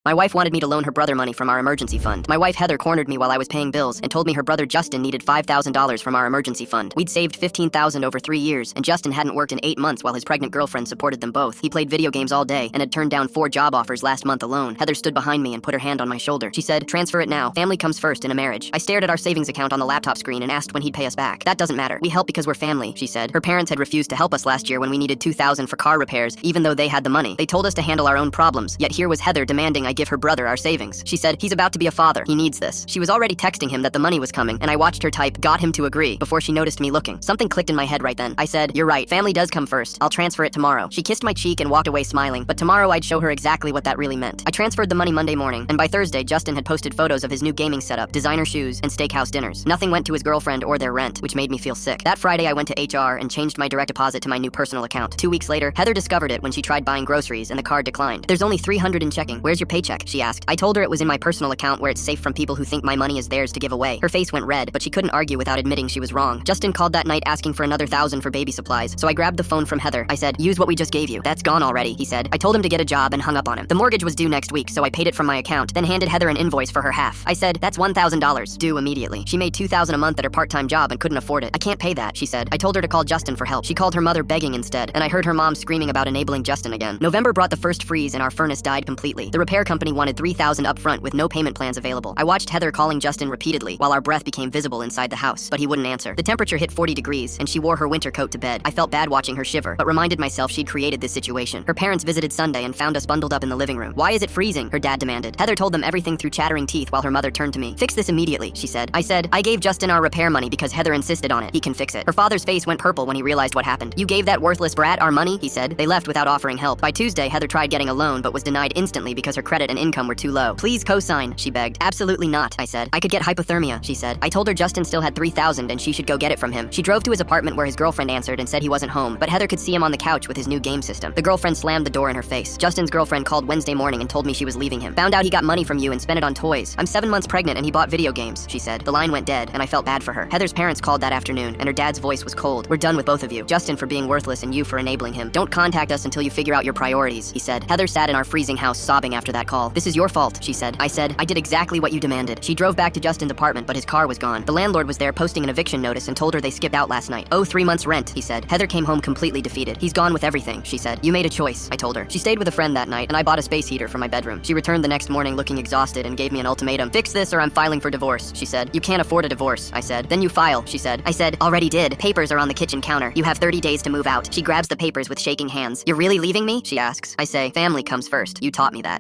My wife wanted me to loan her brother money from our emergency fund. My wife Heather cornered me while I was paying bills and told me her brother Justin needed $5,000 from our emergency fund. We'd saved $15,000 over 3 years, and Justin hadn't worked in 8 months while his pregnant girlfriend supported them both. He played video games all day and had turned down 4 job offers last month alone. Heather stood behind me and put her hand on my shoulder. She said, "Transfer it now. Family comes first in a marriage." I stared at our savings account on the laptop screen and asked when he'd pay us back. "That doesn't matter. We help because we're family," she said. Her parents had refused to help us last year when we needed $2,000 for car repairs, even though they had the money. They told us to handle our own problems, yet here was Heather demanding I give her brother our savings. She said, "He's about to be a father. He needs this." She was already texting him that the money was coming, and I watched her type, "Got him to agree," before she noticed me looking. Something clicked in my head right then. I said, "You're right. Family does come first. I'll transfer it tomorrow." She kissed my cheek and walked away smiling, but tomorrow I'd show her exactly what that really meant. I transferred the money Monday morning, and by Thursday, Justin had posted photos of his new gaming setup, designer shoes, and steakhouse dinners. Nothing went to his girlfriend or their rent, which made me feel sick. That Friday, I went to HR and changed my direct deposit to my new personal account. 2 weeks later, Heather discovered it when she tried buying groceries, and the card declined. "There's only $300 in checking. Where's your paycheck?" she asked. I told her it was in my personal account where it's safe from people who think my money is theirs to give away. Her face went red, but she couldn't argue without admitting she was wrong. Justin called that night asking for another $1,000 for baby supplies, so I grabbed the phone from Heather. I said, "Use what we just gave you." "That's gone already," he said. I told him to get a job and hung up on him. The mortgage was due next week, so I paid it from my account, then handed Heather an invoice for her half. I said, "That's $1,000, due immediately." She made $2,000 a month at her part-time job and couldn't afford it. "I can't pay that," she said. I told her to call Justin for help. She called her mother begging instead, and I heard her mom screaming about enabling Justin again. November brought the first freeze and our furnace died completely. The repair company wanted $3,000 up front with no payment plans available. I watched Heather calling Justin repeatedly while our breath became visible inside the house, but he wouldn't answer. The temperature hit 40 degrees, and she wore her winter coat to bed. I felt bad watching her shiver, but reminded myself she'd created this situation. Her parents visited Sunday and found us bundled up in the living room. "Why is it freezing?" her dad demanded. Heather told them everything through chattering teeth while her mother turned to me. "Fix this immediately," she said. I said, "I gave Justin our repair money because Heather insisted on it. He can fix it." Her father's face went purple when he realized what happened. "You gave that worthless brat our money?" he said. They left without offering help. By Tuesday, Heather tried getting a loan but was denied instantly because her credit and income were too low. "Please co-sign," she begged. "Absolutely not," I said. "I could get hypothermia," she said. I told her Justin still had $3,000 and she should go get it from him. She drove to his apartment where his girlfriend answered and said he wasn't home, but Heather could see him on the couch with his new game system. The girlfriend slammed the door in her face. Justin's girlfriend called Wednesday morning and told me she was leaving him. "Found out he got money from you and spent it on toys. I'm 7 months pregnant and he bought video games," she said. The line went dead and I felt bad for her. Heather's parents called that afternoon and her dad's voice was cold. "We're done with both of you. Justin for being worthless and you for enabling him. Don't contact us until you figure out your priorities," he said. Heather sat in our freezing house sobbing after that call. "This is your fault," she said. I said, "I did exactly what you demanded." She drove back to Justin's apartment, but his car was gone. The landlord was there posting an eviction notice and told her they skipped out last night. "Oh, 3 months rent," he said. Heather came home completely defeated. "He's gone with everything," she said. "You made a choice," I told her. She stayed with a friend that night, and I bought a space heater for my bedroom. She returned the next morning looking exhausted and gave me an ultimatum. "Fix this or I'm filing for divorce," she said. "You can't afford a divorce," I said. "Then you file," she said. I said, "Already did. Papers are on the kitchen counter. You have 30 days to move out." She grabs the papers with shaking hands. "You're really leaving me?" she asks. I say, "Family comes first. You taught me that."